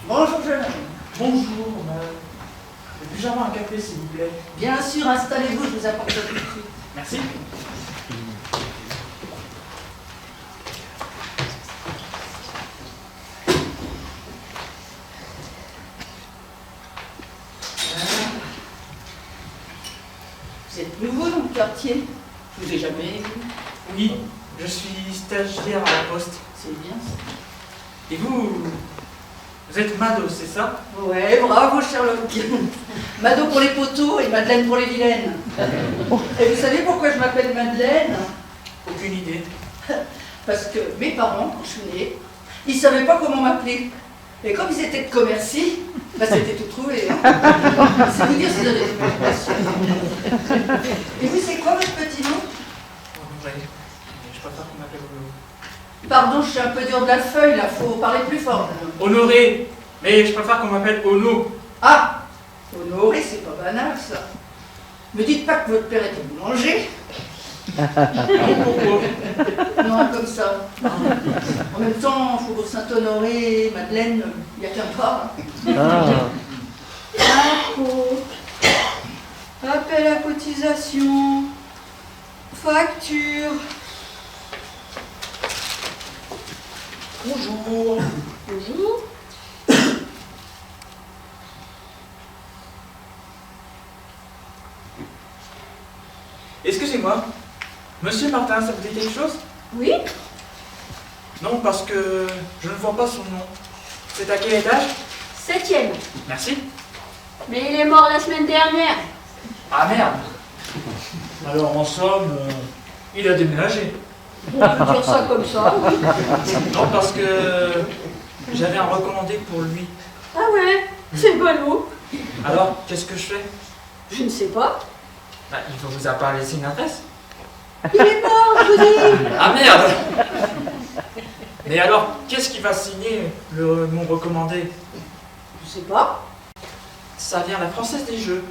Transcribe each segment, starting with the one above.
Bonjour, jeune homme. Bonjour, puis-je avoir un café, s'il vous plaît? Bien sûr, installez-vous, je vous apporte tout de suite. Merci. Vous êtes nouveau dans le quartier? Je vous ai jamais vu. Oui, je suis stagiaire à la poste. C'est bien ça. Et vous êtes Mado, c'est ça? Ouais, bravo Sherlock. Mado pour les poteaux et Madeleine pour les vilaines. Et vous savez pourquoi je m'appelle Madeleine? Aucune idée. Parce que mes parents, quand je suis née, ils savaient pas comment m'appeler. Et comme ils étaient de commercy, bah c'était tout trouvé. Hein. C'est vous dire s'ils avaient des préoccupations. Et vous, c'est quoi votre petit nom? Honoré. Je préfère qu'on m'appelle Honoré. Pardon, je suis un peu dur de la feuille, là, faut parler plus fort. Honoré. Mais je préfère qu'on m'appelle Ono. Ah, Honoré, c'est pas banal, ça. Me dites pas que votre père était boulanger. Non, pourquoi? Non, comme ça. En même temps, Faubourg Saint-Honoré, Madeleine, il n'y a qu'un pas. Impôt, appel à cotisation, facture. Bonjour. Bonjour. Excusez-moi. Monsieur Martin, ça vous dit quelque chose? Oui, Non, parce que je ne vois pas son nom. C'est à quel étage? 7e. Merci. Mais il est mort la semaine dernière. Ah merde. Alors en somme, il a déménagé. On peut dire ça comme ça. Non, parce que j'avais un recommandé pour lui. Ah ouais, c'est ballot. Alors, qu'est-ce que je fais? Je ne sais pas. Bah, il ne vous a pas laissé une adresse. Il est mort, je vous dis. Ah merde. Mais alors, qu'est-ce qui va signer mon recommandé? Je sais pas. Ça vient la Française des Jeux.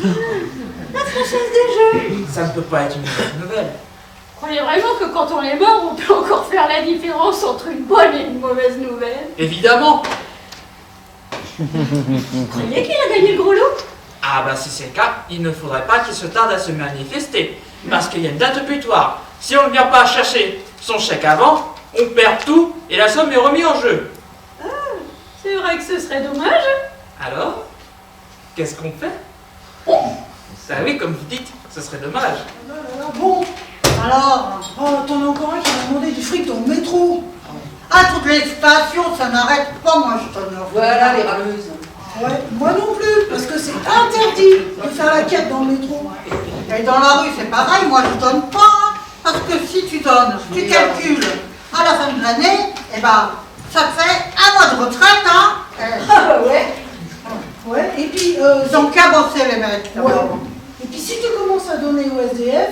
La Française des Jeux. Ça ne peut pas être une mauvaise nouvelle. Croyez vraiment que quand on est mort, on peut encore faire la différence entre une bonne et une mauvaise nouvelle? Évidemment. Vous croyez qu'il a gagné le gros lot? Ah bah si c'est le cas, il ne faudrait pas qu'il se tarde à se manifester. Parce qu'il y a une date butoir. Si on ne vient pas chercher son chèque avant, on perd tout et la somme est remise en jeu. Ah, c'est vrai que ce serait dommage. Alors, qu'est-ce qu'on fait? Bah oui, comme vous dites, ce serait dommage. Bon, alors, t'en as encore un qui m'a demandé du fric dans le métro. À toutes les stations, ça n'arrête pas, moi je t'en ai. Voilà les râleuses. Ouais, moi non plus, parce que c'est interdit de faire la quête dans le métro. Et dans la rue, c'est pareil, moi je donne pas, hein, parce que si tu donnes, tu calcules à la fin de l'année, et ben, ça te fait un mois de retraite, hein. Ah bah ouais. Ouais, et puis, ils ont qu'à bosser les mecs. Ouais. Et puis si tu commences à donner au SDF,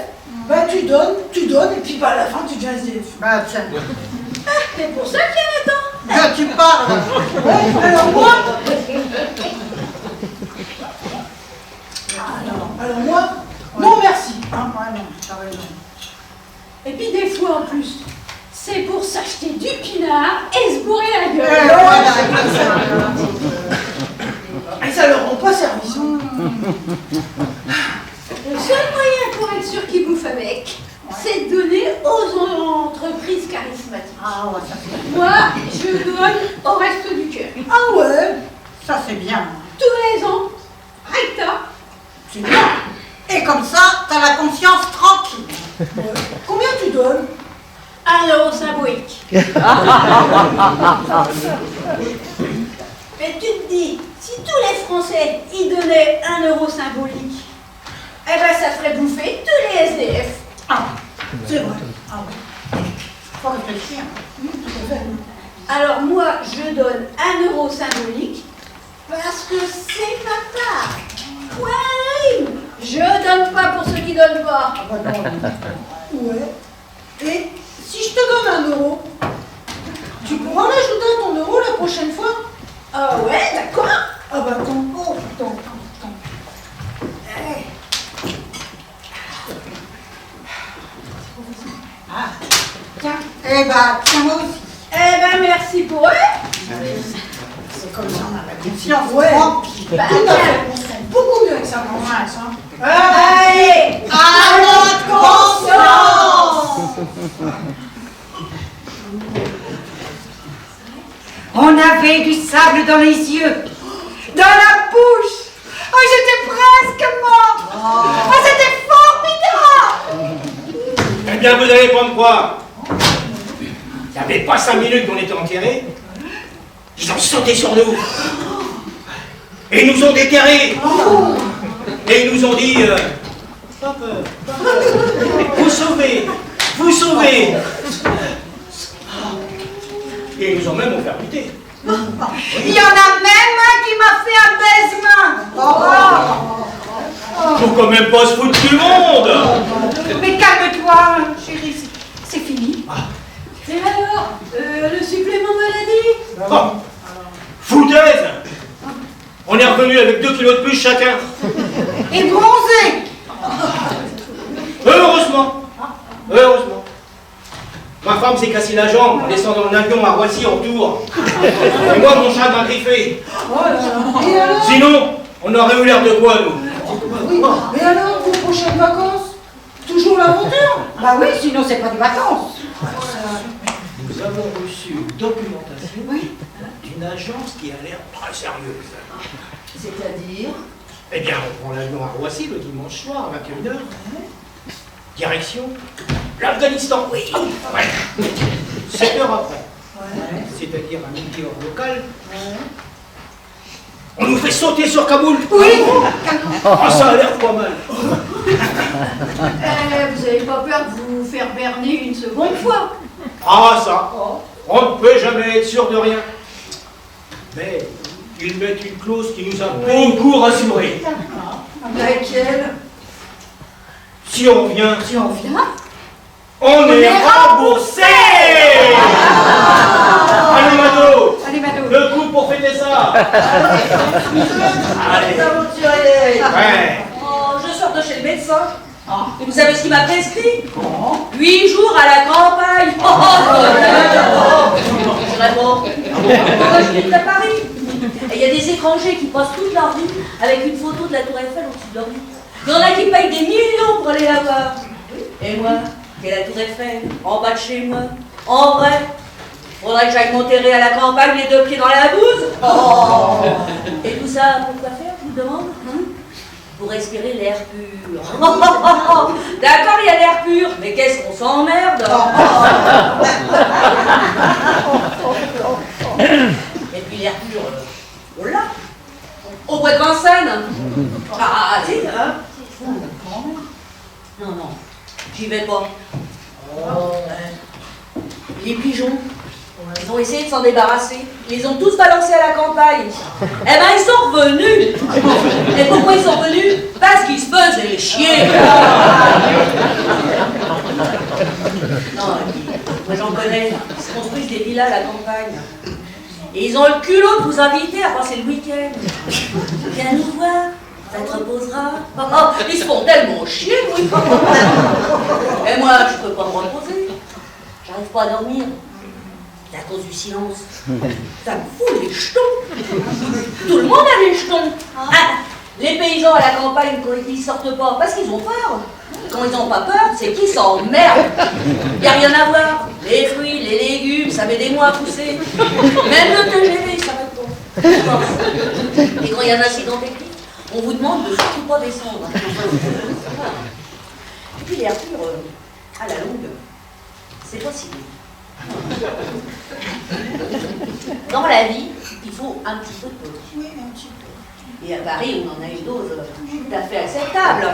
bah tu donnes, et puis bah à la fin tu deviens SDF. Bah tiens, C'est pour ça qu'il y en a tant. là tu parles. Ouais, alors moi, non merci. Ah, ouais, non, t'as raison. Et puis des fois en plus, c'est pour s'acheter du pinard et se bourrer la Et gueule. voilà, Et ça leur rend pas service. Le seul moyen pour être sûr qu'ils bouffent avec, c'est de donner aux entreprises charismatiques. ah ouais, ça c'est Moi, je donne au reste du cœur. Ah ouais, ça c'est bien. Tous les ans, recta. C'est bien. Et comme ça, t'as la conscience tranquille. combien tu donnes? 1 € symbolique. Mais tu te dis, si tous les Français y donnaient 1 € symbolique, eh ben ça ferait bouffer tous les SDF. Ah, C'est vrai. ah ouais. Faut réfléchir. Tout à fait. 1 € symbolique parce que c'est ma part. Ouais, je donne pas pour ceux qui donnent pas. Ah bah non. Ouais. Et si je te donne 1 €, tu pourras l'ajouter à ton euro la prochaine fois? Ah ouais, d'accord. Ah bah attends, oh putain. Ah, tiens, Eh ben, tiens moi aussi. Eh ben merci pour eux. C'est comme ça, on a la confiance. Ouais. Tranquille. Bah, Tout à tiens. fait, on se sent beaucoup mieux avec sa confiance, hein. Allez, À notre conscience. On avait du sable dans les yeux, dans la bouche. Oh, j'étais presque morte. Oh, c'était formidable. Eh bien, vous n'allez pas me croire. Il n'y avait pas 5 minutes qu'on était enterrés. Ils ont sauté sur nous. Et ils nous ont déterrés. Et ils nous ont dit, pas peur. Vous sauvez. Vous sauvez. Et ils nous ont même offert buter. Il y en a même un qui m'a fait un baise-main. Faut quand même pas se foutre du monde. Mais calme-toi, chérie, c'est fini. et alors, le supplément maladie? Oh, foutaise. On est revenu avec 2 kilos de plus chacun. Et bronzé. Heureusement. Heureusement. Ma femme s'est cassée la jambe en descendant l'avion à Roissy en retour. Et moi, mon chat m'a griffé. Oh là là. Et alors? Sinon, on aurait eu l'air de quoi, nous? Oui, mais alors, vos prochaines vacances? Toujours l'aventure? Bah oui, sinon c'est pas des vacances. Nous avons reçu une documentation d'une agence qui a l'air très sérieuse. C'est-à-dire? Eh bien, on prend l'avion à Roissy le dimanche soir à 21h. Direction l'Afghanistan. Oui. Ouais. 7 heures après. C'est-à-dire à midi heure locale. On nous fait sauter sur Kaboul. Oui. Ah, ça a l'air pas mal. Vous avez pas peur de vous faire berner une seconde fois? Ah, ça. On ne peut jamais être sûr de rien. Mais ils mettent une clause qui nous a beaucoup rassurés. Laquelle? Si on vient, on est est remboursé. Allez, Mado, Allez, Mado. le coup pour fêter ça. Allez. Ouais. Oh, je sors de chez le médecin. Et vous savez ce qu'il m'a prescrit? 8 jours à la campagne. Je réponds. Je vis à Paris. Et il y a des étrangers qui passent toute leur vie avec une photo de la Tour Eiffel au-dessus de leur lit. Il y en a qui payent des millions pour aller la voir. Et moi, qui ai la Tour Eiffel, en bas de chez moi, en vrai, faudrait que j'aille m'enterrer à la campagne les 2 pieds dans la bouse. Et tout ça, pourquoi faire, je vous demande, hein? Pour respirer l'air pur. D'accord, il y a l'air pur, mais qu'est-ce qu'on s'emmerde. Et puis l'air pur, on l'a. Au bois de Vincennes. Ah, tu sais, hein? Non, non, j'y vais pas. Les pigeons, ils ont essayé de s'en débarrasser. Ils les ont tous balancés à la campagne. Eh ben, ils sont revenus. Et pourquoi ils sont revenus? Parce qu'ils se faisaient chier. Non, moi j'en connais. Ils se construisent des villas à la campagne. Et ils ont le culot de vous inviter à passer le week-end. Viens nous voir, ça te reposera. Ils se font tellement chier, oui. Et moi, je peux pas me reposer. J'arrive pas à dormir. C'est à cause du silence. Ça me fout les jetons. Tout le monde a les jetons. Ah, les paysans à la campagne, quand ils sortent pas, parce qu'ils ont peur. Quand ils n'ont pas peur, c'est qu'ils s'emmerdent. Il n'y a rien à voir. Les fruits, les légumes, ça met des mois à pousser. Même le TGV, ça met pas. Et quand il y a un accident technique, on vous demande de surtout pas descendre. Et puis l'air pur, à la longue, c'est pas si bon. Dans la vie, il faut un petit peu de pause. Oui, un petit peu. Et à Paris, on en a une dose tout à fait acceptable.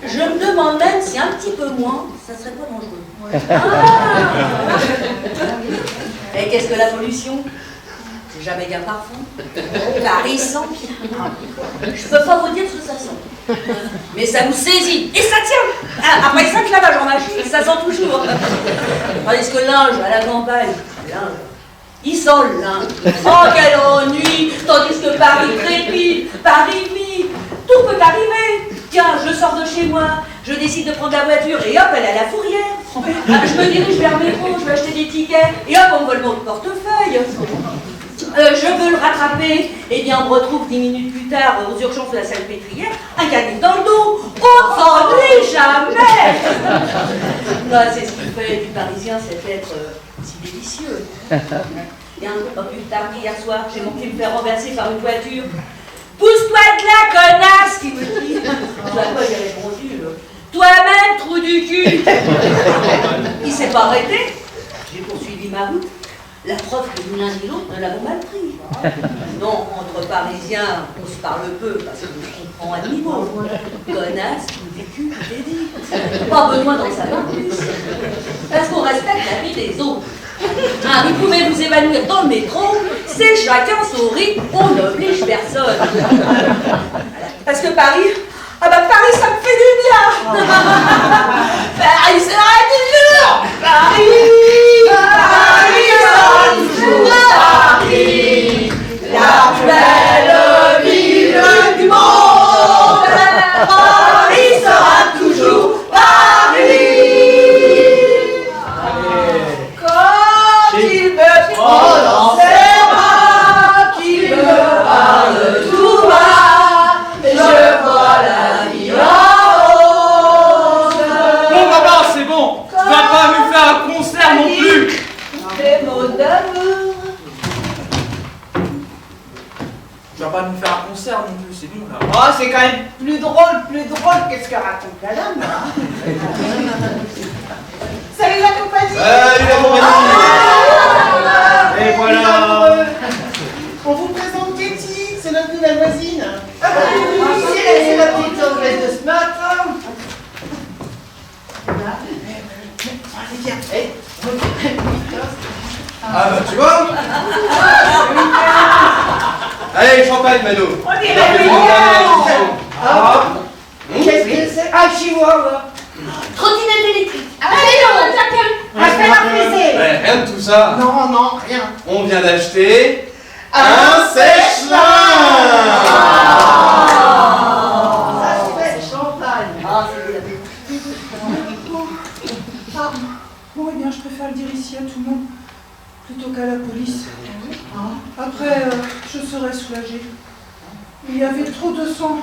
Je me demande même si un petit peu moins, ça serait pas dangereux. Ah. Et qu'est-ce que la pollution? C'est jamais qu'un parfum. Paris sent. Je peux pas vous dire ce que ça sent. Mais ça vous saisit. Et ça tient. Après 5 lavages en machine, ça sent toujours. Tandis que le linge à la campagne, il sent le linge. Oh, quel ennui. Tandis que Paris crépite, Paris vit. Tout peut arriver. Tiens, je sors de chez moi, je décide de prendre la voiture et hop, elle est à la fourrière. Je me dirige vers le métro, je vais acheter des tickets et hop, on me vole mon portefeuille. Je veux le rattraper, et bien on me retrouve 10 minutes plus tard aux urgences de la salpêtrière, un canif dans le dos. On s'ennuie jamais. C'est ce qui fait du Parisien cet être si délicieux. Et un peu plus tard qu'hier soir, j'ai mon pied me faire renverser par une voiture. Pousse-toi de là, connasse, qui me dit. À quoi j'ai répondu, toi-même, trou du cul. Il s'est pas arrêté. J'ai poursuivi ma route. La preuve que ni l'un ni l'autre ne l'avons mal pris. Non, entre Parisiens, on se parle peu parce qu'on se comprend à demi-mot. Connasse, trou du cul, tout est dit. Pas besoin d'en savoir plus. Parce qu'on respecte la vie des autres. Vous pouvez vous évanouir dans le métro, c'est chacun son rythme, on n'oblige personne. Parce que Paris, Paris ça me fait du bien. Paris sera toujours Paris, Paris sera toujours Paris, la plus belle ville du monde. Paris sera toujours Paris. Qu'il me prend dans ses bras, qu'il me parle tout bas, et je vois la vie en rose. Bon, papa, c'est bon. Tu vas pas nous faire un concert non plus. Des mots d'amour. Tu vas pas nous faire un concert non plus, c'est bon là. Oh, c'est quand même plus drôle, qu'est-ce que raconte la dame, là. Salut la compagnie. Salut la compagnie. Et voilà. On vous présente Katie, c'est notre nouvelle voisine. C'est la petite anglaise de ce matin. Allez, viens. Ah bah tu vois. Allez, champagne, Mano. On dirait bien. Qu'est-ce que c'est? Ah, chihuahua. Trottinette électrique. Allez, on va faire plaisir. Ouais, rien de tout ça. Non, rien. On vient d'acheter un sèche-linge. Ça se fait champagne. Bon, eh bien, je préfère le dire ici à tout le monde, plutôt qu'à la police. Après, je serais soulagée. Il y avait trop de sang.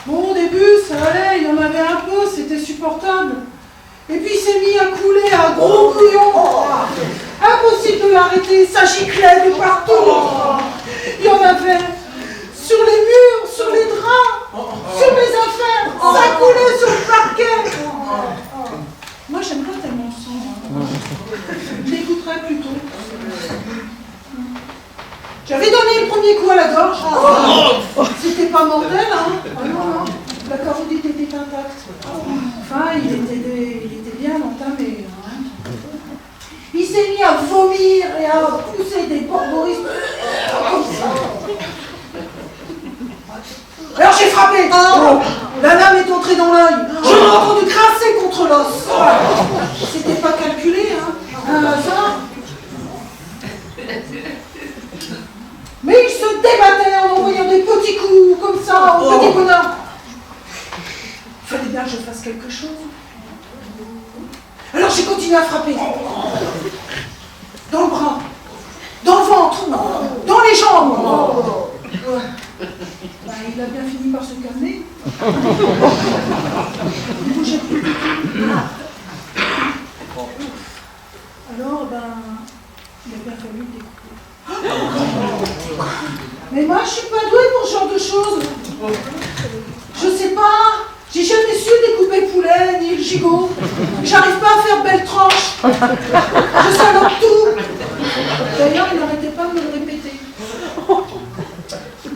Bon, au début, ça allait, il y en avait un peu, c'était supportable. Et puis, il s'est mis à couler un gros bouillon. Impossible de l'arrêter, ça giclait de partout. Il y en avait sur les murs, sur les draps, sur les affaires. Ça coulait sur le parquet. Moi, j'aime pas tellement le sang. Je l'écouterais plutôt. J'avais donné le premier coup à la gorge. C'était pas mortel, hein. Ah non. La caroudite était intacte. Enfin, il était bien entamé. Hein. Il s'est mis à vomir et à pousser des borboris comme ça. Alors j'ai frappé. La lame est entrée dans l'œil. Je l'ai entendu grincer contre l'os. C'était pas calculé, hein. Un hasard. Mais il se débattait en envoyant des petits coups, comme ça, au petit bonheur. Il fallait bien que je fasse quelque chose. Alors j'ai continué à frapper. Dans le bras, dans le ventre, dans les jambes. Il a bien fini par se calmer. Il bougeait plus. Alors, il a bien fallu le découper. Mais moi, je suis pas douée pour ce genre de choses. Je sais pas. J'ai jamais su découper le poulet, ni le gigot. J'arrive pas à faire de belles tranches. Je salope tout. D'ailleurs, il n'arrêtait pas de me le répéter.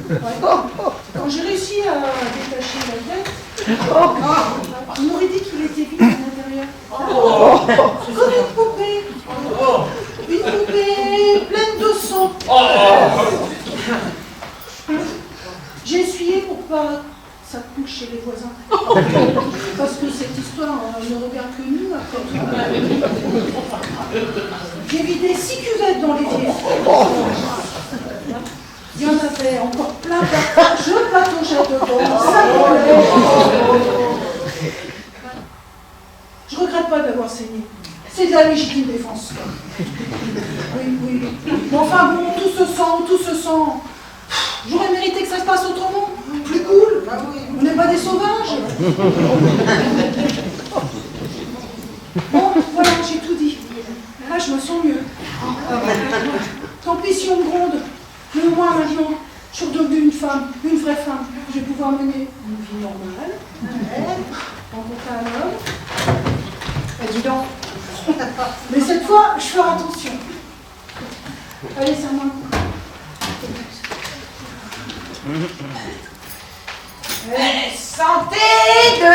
Ouais. Quand j'ai réussi à détacher la tête, on aurait dit qu'il était vide à l'intérieur. Comme une poupée. Une poupée pleine de sang. regarde que nous, après tout. J'ai vidé 6 cuvettes dans l'évier. Il y en avait encore plein. Je pataugeais dedans, ça brûlait. Je regrette pas d'avoir saigné. C'est de la légitime défense. Oui, oui. Mais enfin bon, tout se sent. J'aurais mérité que ça se passe autrement. Plus cool. On n'est pas des sauvages. Bon, voilà, j'ai tout dit. Là, je me sens mieux. Tant pis si on me gronde. Mais au moins maintenant, je suis redevenue une femme, une vraie femme. Je vais pouvoir mener une vie normale. Rencontrer un homme. Dis donc. Mais cette fois, je ferai attention. Allez, serre-moi le cou. Santé de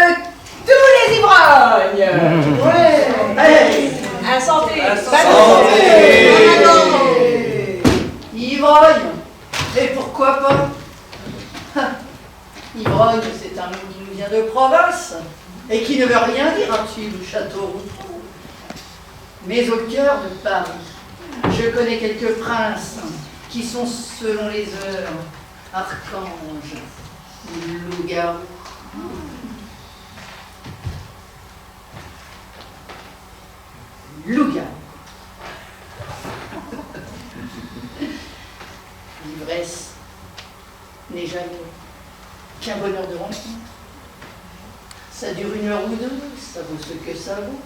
tous les ivrognes. Ouais. Allez, à santé. Ivrogne. Et pourquoi pas? Ivrogne, c'est un mot qui nous vient de province et qui ne veut rien dire à Tulle ou Châteauroux. Mais au cœur de Paris, je connais quelques princes qui sont, selon les heures, archanges, loups-garous. Loups-garous. L'ivresse n'est jamais qu'un bonheur de rencontre. Ça dure 1 heure ou 2, ça vaut ce que ça vaut.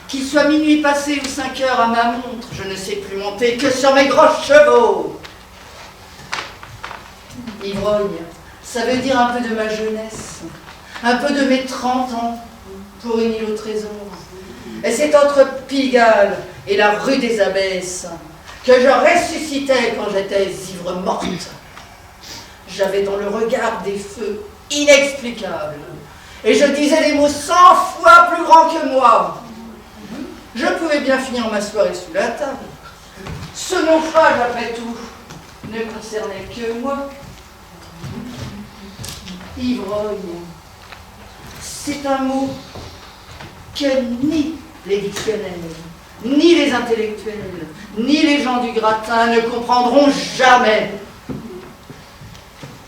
Qu'il soit minuit passé ou 5 heures à ma montre, je ne sais plus monter que sur mes gros chevaux. Ivrogne, ça veut dire un peu de ma jeunesse, un peu de mes 30 ans, pour une île au trésor. Et c'est entre Pigalle et la rue des Abbesses que je ressuscitais quand j'étais ivre morte. J'avais dans le regard des feux inexplicables, et je disais des mots 100 fois plus grands que moi. Je pouvais bien finir ma soirée sous la table. Ce naufrage, après tout, ne concernait que moi. Ivrogne, c'est un mot que ni les dictionnaires, ni les intellectuels, ni les gens du gratin ne comprendront jamais.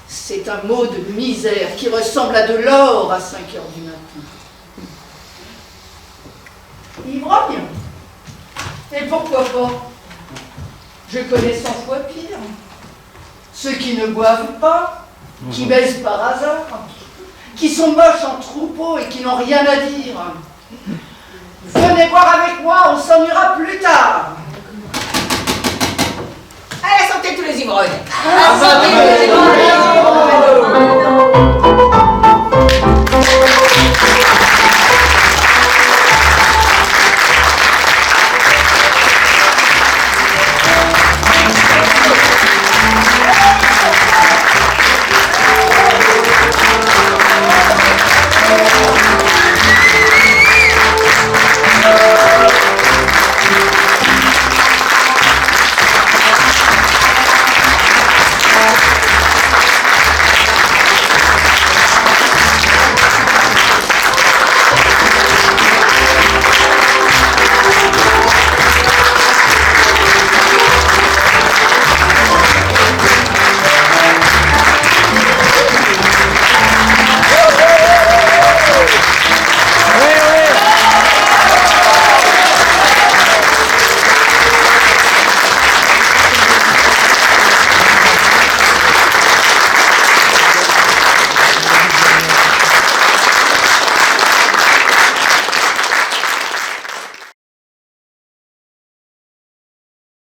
C'est un mot de misère qui ressemble à de l'or à 5 heures du matin. Ivrogne. Et pourquoi pas? Je connais 100 fois pire. Ceux qui ne boivent pas, qui baisent par hasard, qui sont moches en troupeau et qui n'ont rien à dire. Venez boire avec moi, on s'en ira plus tard. À la santé de tous les ivrognes. À la santé de tous les ivrognes.